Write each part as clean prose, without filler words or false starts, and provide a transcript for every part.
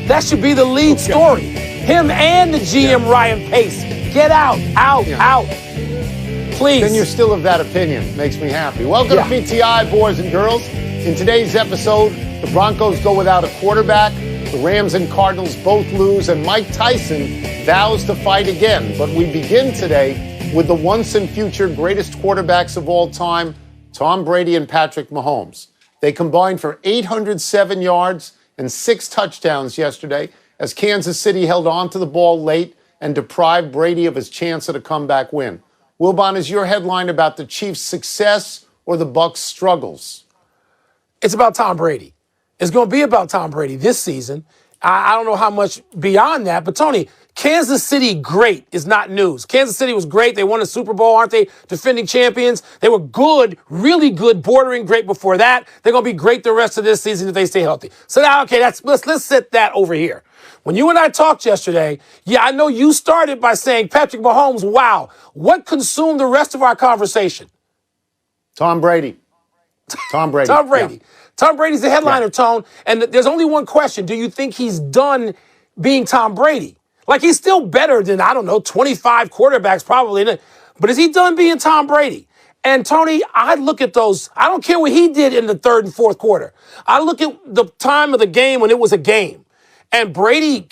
That should be the lead story. Him and the GM Ryan Pace. Get out. Please. Then you're still of that opinion. Makes me happy. Welcome to PTI, boys and girls. In today's episode, the Broncos go without a quarterback. The Rams and Cardinals both lose, and Mike Tyson vows to fight again. But we begin today with the once and future greatest quarterbacks of all time, Tom Brady and Patrick Mahomes. They combined for 807 yards and 6 touchdowns yesterday as Kansas City held on to the ball late and deprived Brady of his chance at a comeback win. Wilbon, is your headline about the Chiefs' success or the Bucs' struggles? It's about Tom Brady. It's going to be about Tom Brady this season. I don't know how much beyond that, but Tony, Kansas City great is not news. Kansas City was great. They won a Super Bowl, aren't they? Defending champions. They were good, really good, bordering great before that. They're going to be great the rest of this season if they stay healthy. So now, okay, let's set that over here. When you and I talked yesterday, I know you started by saying Patrick Mahomes, wow. What consumed the rest of our conversation? Tom Brady. Tom Brady. Yeah. Tom Brady's the headliner, Tone. And there's only one question. Do you think he's done being Tom Brady? Like, he's still better than, 25 quarterbacks probably. But is he done being Tom Brady? And, Tony, I look at those. I don't care what he did in the third and fourth quarter. I look at the time of the game when it was a game. And Brady,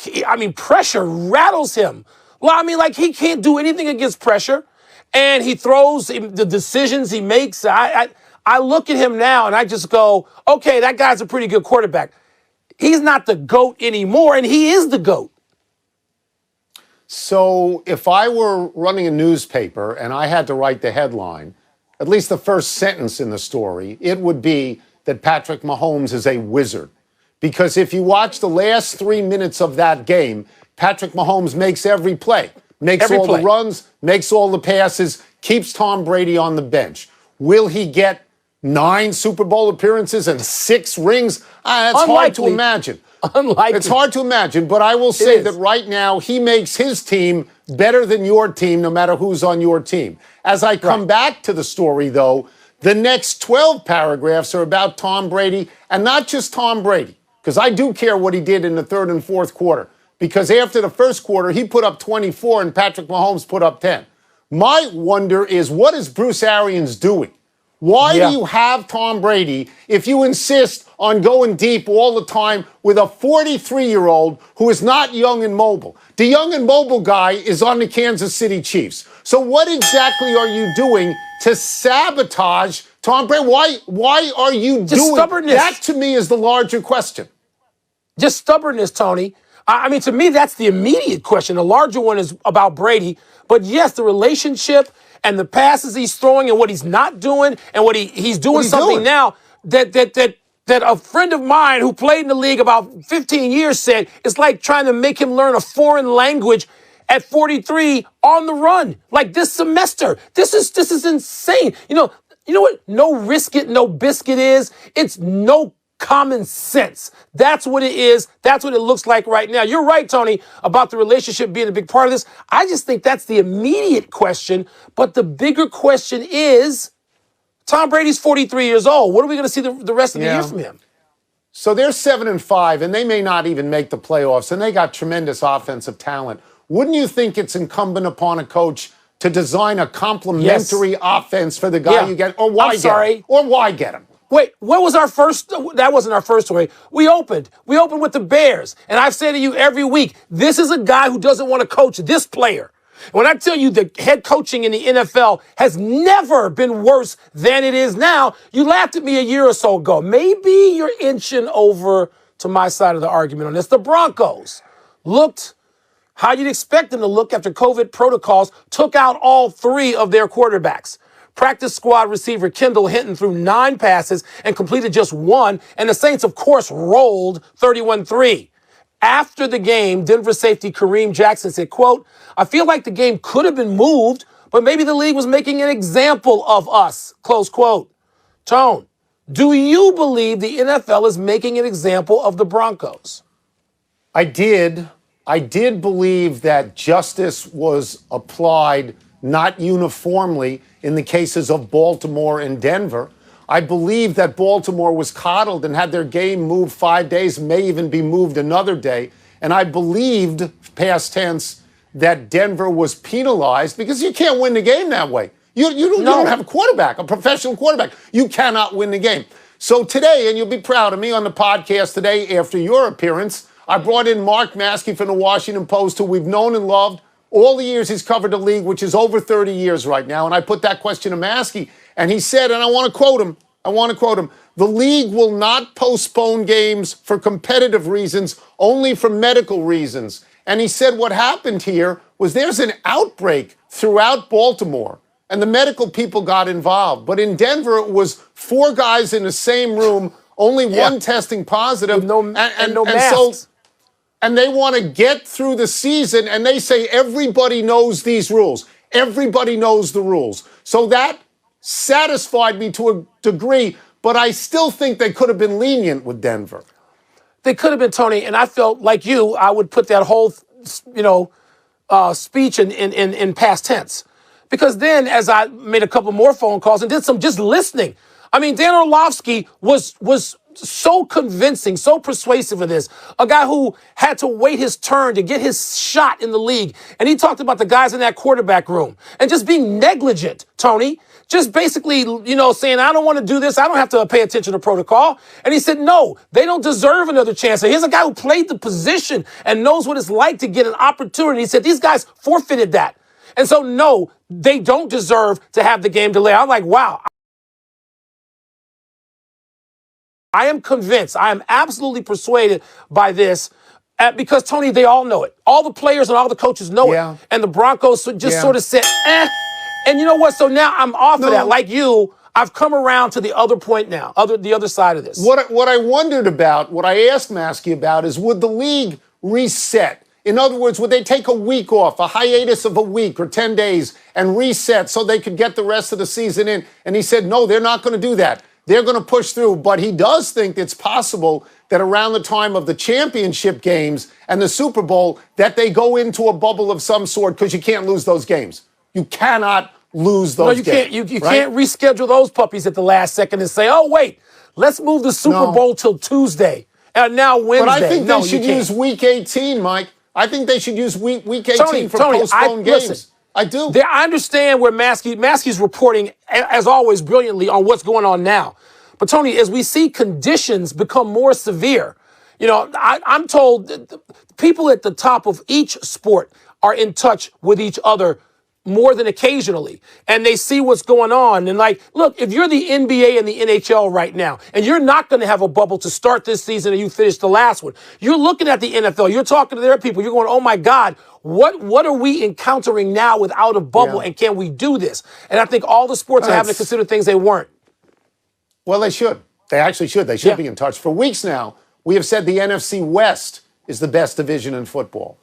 pressure rattles him. Well, he can't do anything against pressure. And he throws the decisions he makes. I look at him now and I just go, okay, that guy's a pretty good quarterback. He's not the GOAT anymore, and he is the GOAT. So if I were running a newspaper and I had to write the headline, at least the first sentence in the story, it would be that Patrick Mahomes is a wizard. Because if you watch the last 3 minutes of that game, Patrick Mahomes makes every play, makes all the runs, makes all the passes, keeps Tom Brady on the bench. Will he get 9 Super Bowl appearances and 6 rings? That's hard to imagine. Unlikely. It's hard to imagine, but I will say that right now he makes his team better than your team, no matter who's on your team. As I come back to the story, though, the next 12 paragraphs are about Tom Brady, and not just Tom Brady, because I do care what he did in the third and fourth quarter, because after the first quarter, he put up 24 and Patrick Mahomes put up 10. My wonder is, what is Bruce Arians doing? Why do you have Tom Brady if you insist on going deep all the time with a 43-year-old who is not young and mobile? The young and mobile guy is on the Kansas City Chiefs. So what exactly are you doing to sabotage Tom Brady? Why are you just doing stubbornness? That to me is the larger question. Just stubbornness, Tony. To me, that's the immediate question. The larger one is about Brady. But yes, the relationship and the passes he's throwing and what he's not doing and what he's doing something now that a friend of mine who played in the league about 15 years said it's like trying to make him learn a foreign language at 43 on the run. Like this semester. This is insane. You know what no risk it, no biscuit is? It's no common sense. That's what it is. That's what it looks like right now. You're right, Tony, about the relationship being a big part of this. I just think that's the immediate question. But the bigger question is, Tom Brady's 43 years old. What are we going to see the rest of the year from him? So they're 7-5, and they may not even make the playoffs, and they got tremendous offensive talent. Wouldn't you think it's incumbent upon a coach to design a complementary offense for the guy you get? Or why get him? Wait, what was our first? That wasn't our first story. We opened with the Bears. And I've said to you every week, this is a guy who doesn't want to coach this player. When I tell you the head coaching in the NFL has never been worse than it is now, you laughed at me a year or so ago. Maybe you're inching over to my side of the argument on this. The Broncos looked how you'd expect them to look after COVID protocols took out all 3 of their quarterbacks. Practice squad receiver Kendall Hinton threw 9 passes and completed just 1, and the Saints, of course, rolled 31-3. After the game, Denver safety Kareem Jackson said, quote, "I feel like the game could have been moved, but maybe the league was making an example of us," close quote. Tone, do you believe the NFL is making an example of the Broncos? I did believe that justice was applied not uniformly in the cases of Baltimore and Denver. I believe that Baltimore was coddled and had their game moved 5 days, may even be moved another day. And I believed, past tense, that Denver was penalized because you can't win the game that way. You don't have a quarterback, a professional quarterback. You cannot win the game. So today, and you'll be proud of me on the podcast today after your appearance, I brought in Mark Maskey from the Washington Post, who we've known and loved all the years he's covered the league, which is over 30 years right now. And I put that question to Maskey, and he said, and I want to quote him, the league will not postpone games for competitive reasons, only for medical reasons. And he said what happened here was there's an outbreak throughout Baltimore, and the medical people got involved. But in Denver, it was 4 guys in the same room, only one testing positive. With no masks. And they want to get through the season, and they say everybody knows these rules. Everybody knows the rules. So that satisfied me to a degree, but I still think they could have been lenient with Denver. They could have been, Tony, and I felt like you, I would put that whole, speech in past tense. Because then, as I made a couple more phone calls and did some just listening, I mean, Dan Orlovsky was so convincing, so persuasive of this. A guy who had to wait his turn to get his shot in the league. And he talked about the guys in that quarterback room and just being negligent, Tony. Just basically, saying, I don't want to do this. I don't have to pay attention to protocol. And he said, no, they don't deserve another chance. So here's a guy who played the position and knows what it's like to get an opportunity. He said, these guys forfeited that. And so, no, they don't deserve to have the game delayed. I'm like, wow. I am convinced. I am absolutely persuaded by this because, Tony, they all know it. All the players and all the coaches know it. And the Broncos just sort of said, eh. And you know what? So now I'm off of that. Like you, I've come around to the other point now, the other side of this. What I wondered about, what I asked Maskey about is, would the league reset? In other words, would they take a week off, a hiatus of a week or 10 days, and reset so they could get the rest of the season in? And he said, no, they're not going to do that. They're going to push through. But he does think it's possible that around the time of the championship games and the Super Bowl, that they go into a bubble of some sort because you can't lose those games. You cannot lose those games. Can't. You can't reschedule those puppies at the last second and say, oh, wait, let's move the Super Bowl till Tuesday. And now Wednesday. But I think they should use Week 18, Mike. I think they should use Week 18 for postponed games. Listen, I do. I understand where Maskey's reporting, as always, brilliantly on what's going on now. But, Tony, as we see conditions become more severe, I'm told that people at the top of each sport are in touch with each other more than occasionally, and they see what's going on. And look, if you're the NBA and the NHL right now, and you're not going to have a bubble to start this season and you finish the last one, you're looking at the NFL, you're talking to their people, you're going, oh my God, what are we encountering now without a bubble, and can we do this? And I think all the sports are having to consider things they weren't. Well, they should. They actually should. They should be in touch. For weeks now, we have said the NFC West is the best division in football.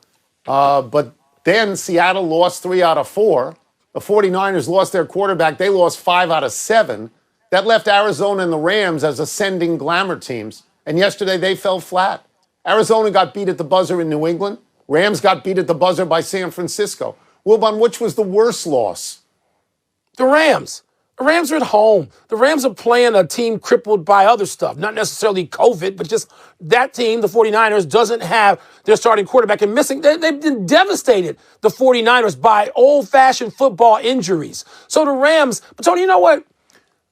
But then Seattle lost 3 out of 4. The 49ers lost their quarterback. They lost 5 out of 7. That left Arizona and the Rams as ascending glamour teams. And yesterday they fell flat. Arizona got beat at the buzzer in New England. Rams got beat at the buzzer by San Francisco. Wilbon, which was the worst loss? The Rams. The Rams are at home. The Rams are playing a team crippled by other stuff, not necessarily COVID, but just that team, the 49ers, doesn't have their starting quarterback and missing. They've been devastated, the 49ers, by old-fashioned football injuries. So the Rams, but Tony, you know what?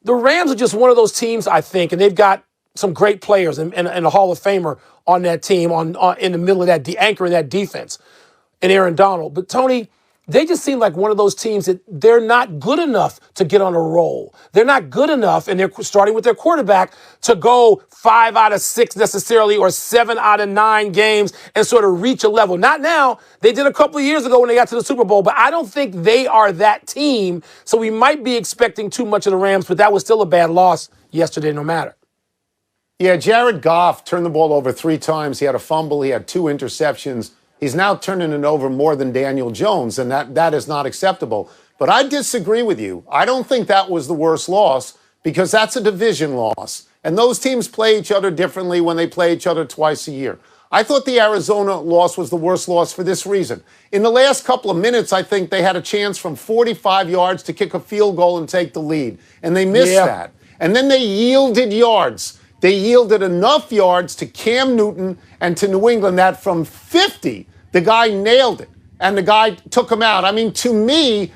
The Rams are just one of those teams, I think, and they've got some great players and a Hall of Famer on that team, in the middle of that, the anchor of that defense, and Aaron Donald. But Tony, they just seem like one of those teams that they're not good enough to get on a roll. They're not good enough, and they're starting with their quarterback, to go 5 out of 6 necessarily, or 7 out of 9 games and sort of reach a level. Not now. They did a couple of years ago when they got to the Super Bowl, but I don't think they are that team. So we might be expecting too much of the Rams, but that was still a bad loss yesterday no matter. Yeah, Jared Goff turned the ball over 3 times. He had a fumble. He had 2 interceptions. He's now turning it over more than Daniel Jones, and that is not acceptable. But I disagree with you. I don't think that was the worst loss, because that's a division loss. And those teams play each other differently when they play each other twice a year. I thought the Arizona loss was the worst loss for this reason. In the last couple of minutes, I think they had a chance from 45 yards to kick a field goal and take the lead. And they missed that. And then they yielded yards. They yielded enough yards to Cam Newton and to New England that from 50, the guy nailed it. And the guy took him out. I mean, to me,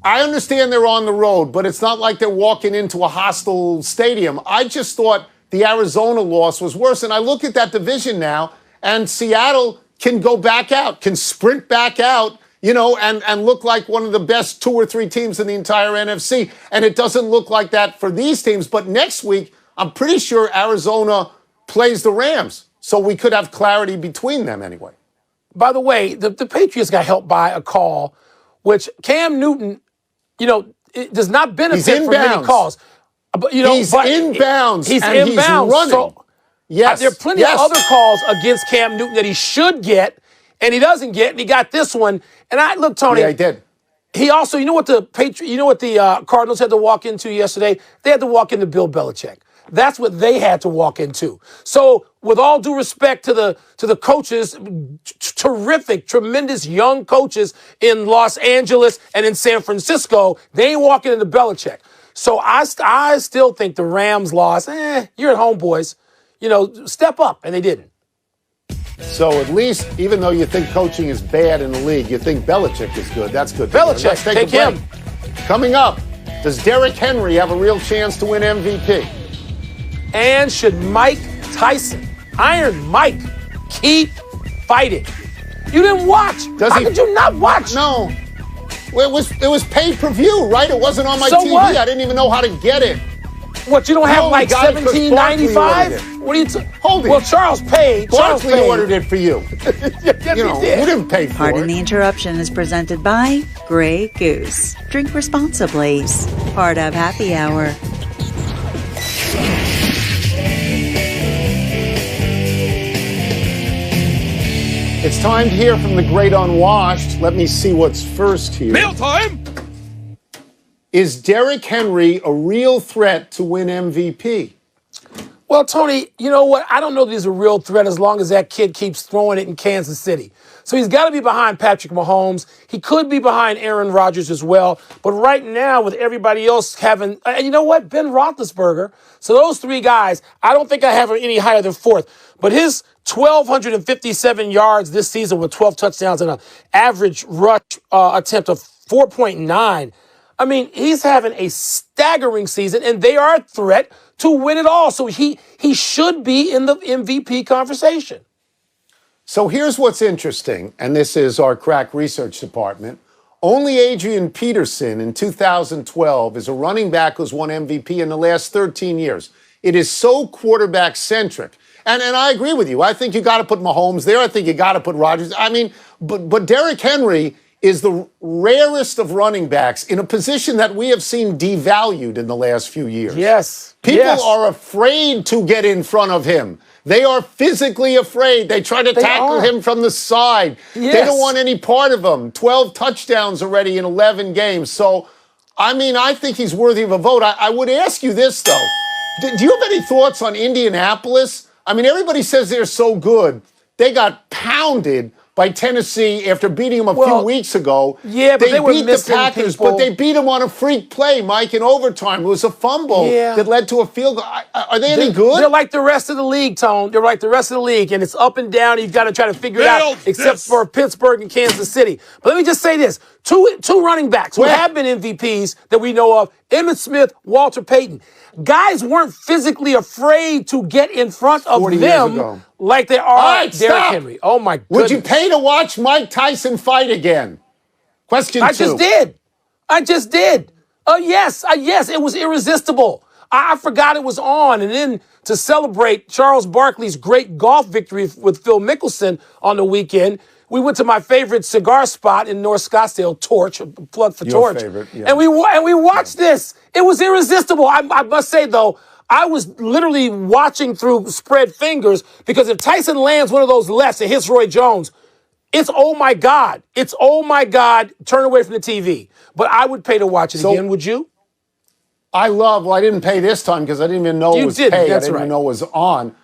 I understand they're on the road, but it's not like they're walking into a hostile stadium. I just thought the Arizona loss was worse. And I look at that division now, and Seattle can go back out, can sprint back out, and look like one of the best 2 or 3 teams in the entire NFC. And it doesn't look like that for these teams. But next week, I'm pretty sure Arizona plays the Rams. So we could have clarity between them anyway. By the way, the Patriots got helped by a call, which Cam Newton, it does not benefit from many calls. But, he's inbounds. He's and inbounds. He's running. So, yes. There are plenty of other calls against Cam Newton that he should get, and he doesn't get, and he got this one. And look, Tony. Yeah, he did. He also, what the Cardinals had to walk into yesterday? They had to walk into Bill Belichick. That's what they had to walk into. So, with all due respect to the coaches, terrific, tremendous young coaches in Los Angeles and in San Francisco, they ain't walking into Belichick. So I still think the Rams lost. You're at home, boys. Step up, and they didn't. So at least, even though you think coaching is bad in the league, you think Belichick is good. That's good. Belichick, Let's take a break. Him. Coming up, does Derrick Henry have a real chance to win MVP? And should Mike Tyson, Iron Mike, keep fighting? You didn't watch. How could you not watch? No. Well, it was pay-per-view, right? It wasn't on my TV. What? I didn't even know how to get it. What, you don't have like $17.95? What are you Hold it. Well, Charles paid. Barkley ordered it for you. Yes, you didn't pay for it. Pardon the Interruption is presented by Grey Goose. Drink responsibly. Part of Happy Hour. It's time to hear from the great unwashed. Let me see what's first here. Mail time! Is Derrick Henry a real threat to win MVP? Well, Tony, you know what? I don't know that he's a real threat as long as that kid keeps throwing it in Kansas City. So he's got to be behind Patrick Mahomes. He could be behind Aaron Rodgers as well. But right now, with everybody else having, and you know what? Ben Roethlisberger. So those 3 guys, I don't think I have him any higher than 4th. But his 1,257 yards this season with 12 touchdowns and an average rush attempt of 4.9. I mean, he's having a staggering season, and they are a threat to win it all. So he should be in the MVP conversation. So here's what's interesting, and this is our crack research department. Only Adrian Peterson in 2012 is a running back who's won MVP in the last 13 years. It is so quarterback-centric. And I agree with you. I think you got to put Mahomes there. I think you got to put Rodgers. I mean, but Derrick Henry is the rarest of running backs in a position that we have seen devalued in the last few years. Yes. People are afraid to get in front of him. They are physically afraid. They try to tackle him from the side. Yes. They don't want any part of him. 12 touchdowns already in 11 games. So, I mean, I think he's worthy of a vote. I would ask you this, though. Do you have any thoughts on Indianapolis? I mean, everybody says they're so good. They got pounded by Tennessee after beating them a few weeks ago. Yeah, but they were beat the Packers, but they beat them on a freak play, Mike, in overtime. It was a fumble that led to a field goal. Are they any good? They're like the rest of the league, Tone. They're like the rest of the league, and it's up and down. You've got to try to figure it out, except for Pittsburgh and Kansas City. But let me just say this. Two running backs who have been MVPs that we know of, Emmitt Smith, Walter Payton. Guys weren't physically afraid to get in front of them like they are Derrick Henry. Oh, my goodness. Would you pay to watch Mike Tyson fight again? Question 2. I just did. Yes, it was irresistible. I forgot it was on. And then to celebrate Charles Barkley's great golf victory with Phil Mickelson on the weekend, we went to my favorite cigar spot in North Scottsdale, Torch, a plug for Torch. Favorite, yeah. And we watched this. It was irresistible. I must say, though, I was literally watching through spread fingers because if Tyson lands one of those lefts and hits Roy Jones, it's oh my God. It's oh my God. Turn away from the TV. But I would pay to watch it again. Would you? I didn't pay this time because I didn't even know it was paid. I didn't even know it was on.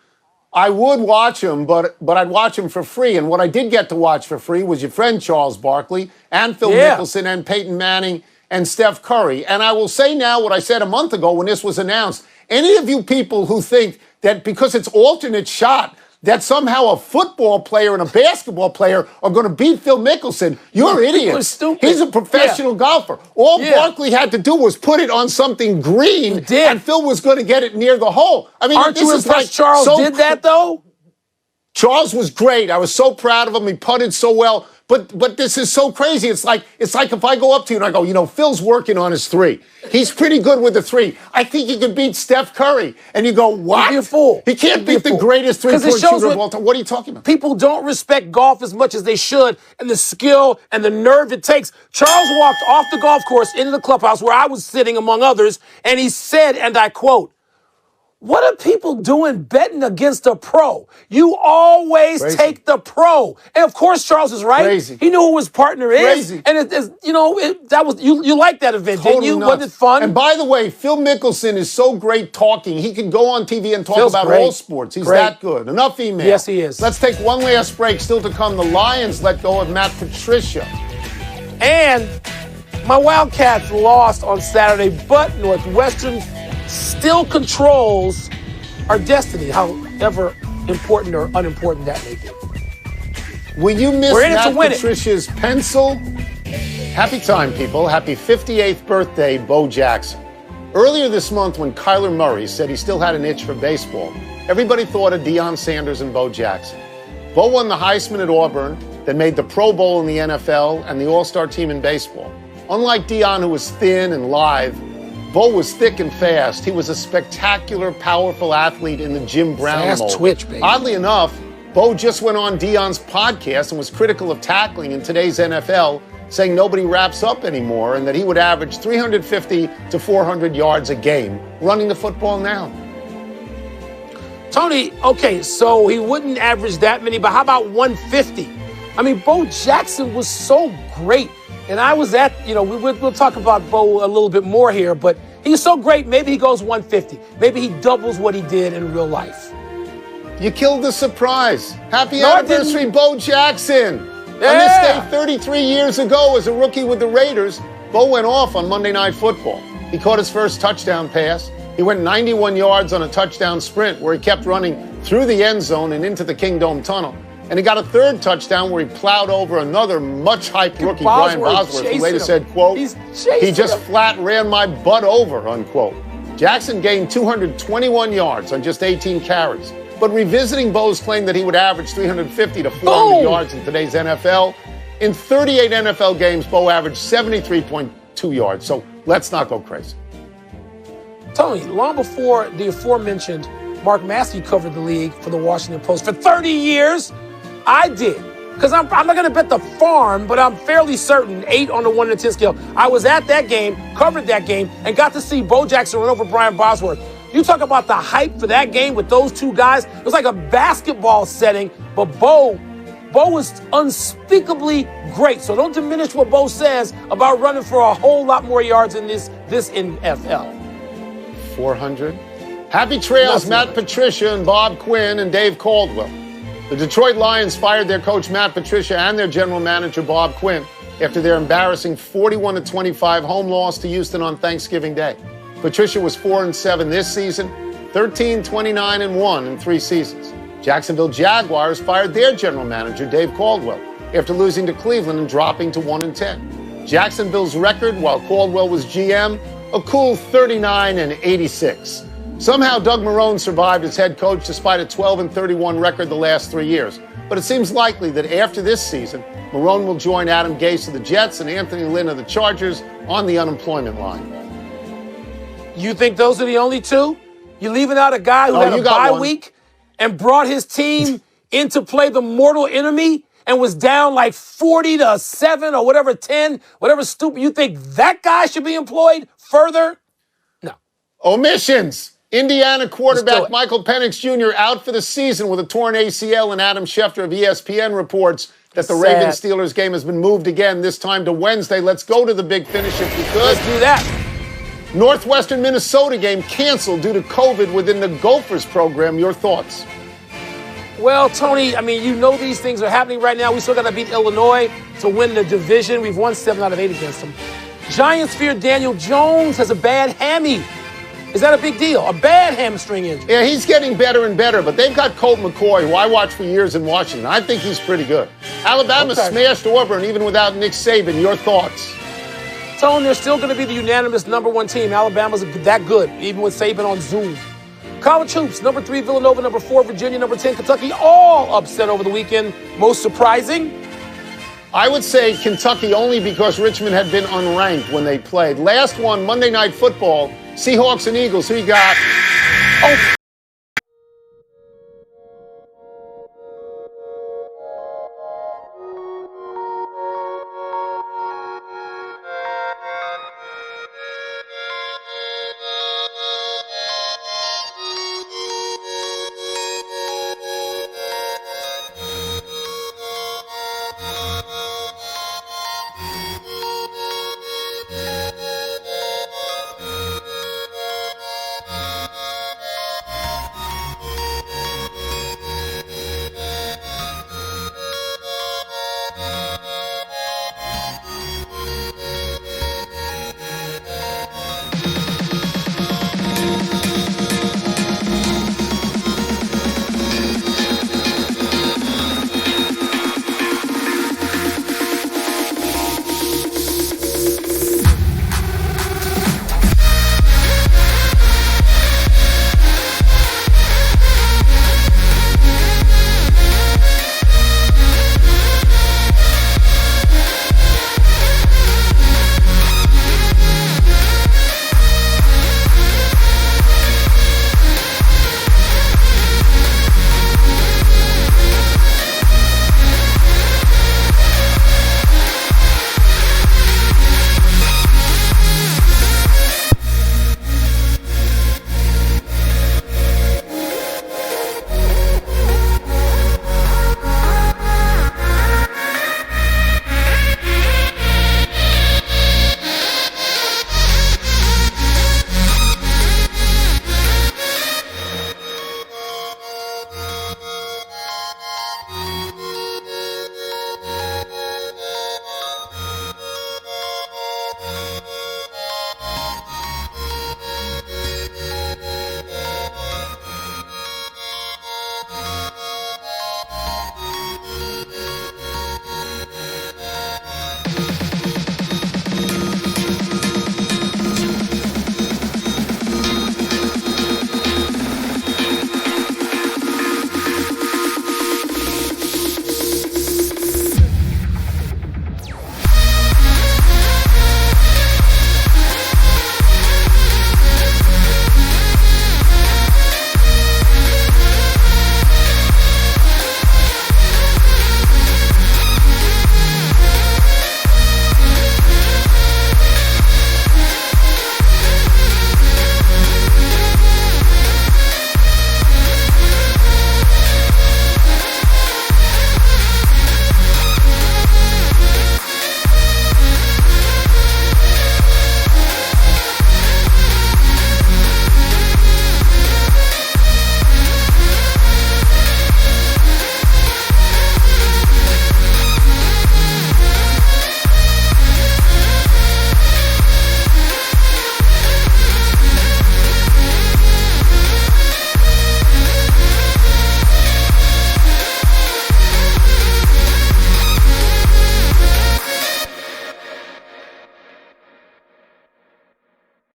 I would watch him, but I'd watch him for free. And what I did get to watch for free was your friend Charles Barkley and Phil Mickelson and Peyton Manning and Steph Curry. And I will say now what I said a month ago when this was announced. Any of you people who think that because it's alternate shot, that somehow a football player and a basketball player are going to beat Phil Mickelson, you're idiots. He's a professional golfer. All Barkley had to do was put it on something green, and Phil was going to get it near the hole. I mean, aren't you impressed Charles did that, though? Charles was great. I was so proud of him. He putted so well. But this is so crazy. It's like if I go up to you and I go, Phil's working on his three. He's pretty good with the three. I think he could beat Steph Curry. And you go, what? You're a fool. He can't beat the greatest three-point shooter of all time. What are you talking about? People don't respect golf as much as they should, and the skill and the nerve it takes. Charles walked off the golf course into the clubhouse where I was sitting among others, and he said, and I quote, "What are people doing betting against a pro? You always take the pro." And of course, Charles is right. Crazy. He knew who his partner is. Crazy. And that was you liked that event, Totally didn't you? nuts. Wasn't it fun? And by the way, Phil Mickelson is so great talking. He can go on TV and talk about all sports. He's that good. Enough email. Yes, he is. Let's take one last break. Still to come, the Lions let go of Matt Patricia. And my Wildcats lost on Saturday, but Northwestern still controls our destiny, however important or unimportant that may be. Will you miss Matt Patricia's pencil? Happy time, people. Happy 58th birthday, Bo Jackson. Earlier this month, when Kyler Murray said he still had an itch for baseball, everybody thought of Deion Sanders and Bo Jackson. Bo won the Heisman at Auburn, then made the Pro Bowl in the NFL and the All-Star team in baseball. Unlike Deion, who was thin and lithe, Bo was thick and fast. He was a spectacular, powerful athlete in the Jim Brown mold. Fast twitch, baby. Oddly enough, Bo just went on Deion's podcast and was critical of tackling in today's NFL, saying nobody wraps up anymore and that he would average 350 to 400 yards a game running the football now. Tony, okay, so he wouldn't average that many, but how about 150? I mean, Bo Jackson was so great. And I was at, we'll talk about Bo a little bit more here, but he's so great, maybe he goes 150. Maybe he doubles what he did in real life. You killed the surprise. Happy anniversary, Bo Jackson. On this day 33 years ago, as a rookie with the Raiders, Bo went off on Monday Night Football. He caught his first touchdown pass. He went 91 yards on a touchdown sprint where he kept running through the end zone and into the Kingdome Tunnel. And he got a third touchdown where he plowed over another much-hyped rookie, Brian Bosworth, who later said, quote, "He just flat ran my butt over," unquote. Jackson gained 221 yards on just 18 carries. But revisiting Bo's claim that he would average 350 to 400 yards in today's NFL, in 38 NFL games, Bo averaged 73.2 yards. So let's not go crazy. Tony, long before the aforementioned Mark Massey covered the league for the Washington Post for 30 years, I did. Because I'm not going to bet the farm, but I'm fairly certain 8 on the 1 to 10 scale. I was at that game, covered that game, and got to see Bo Jackson run over Brian Bosworth. You talk about the hype for that game with those two guys. It was like a basketball setting, but Bo was unspeakably great. So don't diminish what Bo says about running for a whole lot more yards in this NFL. 400. Happy trails, Matt Patricia and Bob Quinn and Dave Caldwell. The Detroit Lions fired their coach Matt Patricia and their general manager Bob Quinn after their embarrassing 41-25 home loss to Houston on Thanksgiving Day. Patricia was 4-7 this season, 13-29-1 in 3 seasons. Jacksonville Jaguars fired their general manager Dave Caldwell after losing to Cleveland and dropping to 1-10. Jacksonville's record while Caldwell was GM, a cool 39-86. Somehow, Doug Marrone survived as head coach despite a 12-31 record the last 3 years. But it seems likely that after this season, Marrone will join Adam Gase of the Jets and Anthony Lynn of the Chargers on the unemployment line. You think those are the only two? You're leaving out a guy who had a bye week and brought his team in to play the mortal enemy and was down like 40-7 or whatever, 10, whatever stupid. You think that guy should be employed further? No. Omissions. Indiana quarterback Michael Penix Jr. out for the season with a torn ACL, and Adam Schefter of ESPN reports that the Ravens-Steelers game has been moved again, this time to Wednesday. Let's go to the big finish if we could. Let's do that. Northwestern Minnesota game canceled due to COVID within the Gophers program. Your thoughts? Well, Tony, I mean, you know these things are happening right now. We still got to beat Illinois to win the division. We've won 7 out of 8 against them. Giants fear Daniel Jones has a bad hammy. Is that a big deal? A bad hamstring injury. Yeah, he's getting better and better, but they've got Colt McCoy, who I watched for years in Washington. I think he's pretty good. Alabama smashed Auburn even without Nick Saban. Your thoughts? Tone, they're still going to be the unanimous #1 team. Alabama's that good, even with Saban on Zoom. College hoops, number 3 Villanova, number 4 Virginia, number 10 Kentucky, all upset over the weekend. Most surprising? I would say Kentucky only because Richmond had been unranked when they played. Last one, Monday Night Football, Seahawks and Eagles. Who you got? Oh,